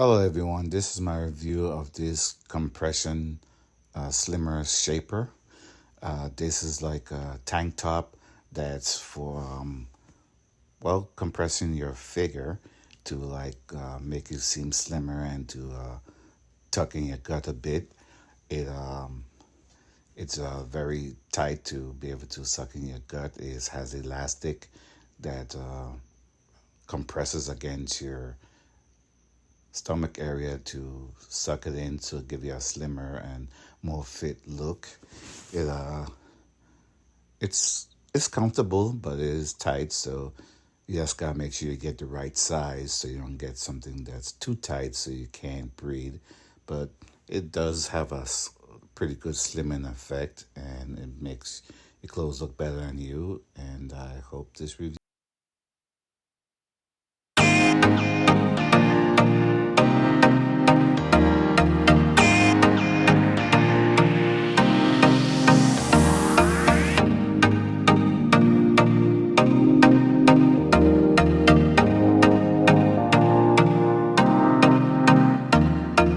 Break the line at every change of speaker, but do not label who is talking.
Hello everyone, this is my review of this compression slimmer shaper. This is like a tank top that's for compressing your figure to make you seem slimmer and to tuck in your gut a bit. It's very tight to be able to suck in your gut. It has elastic that compresses against your stomach area to suck it in to give you a slimmer and more fit look. It it's comfortable, but it is tight, so you just gotta make sure you get the right size so you don't get something that's too tight so you can't breathe. But it does have a pretty good slimming effect, and it makes your clothes look better on you. And I hope this review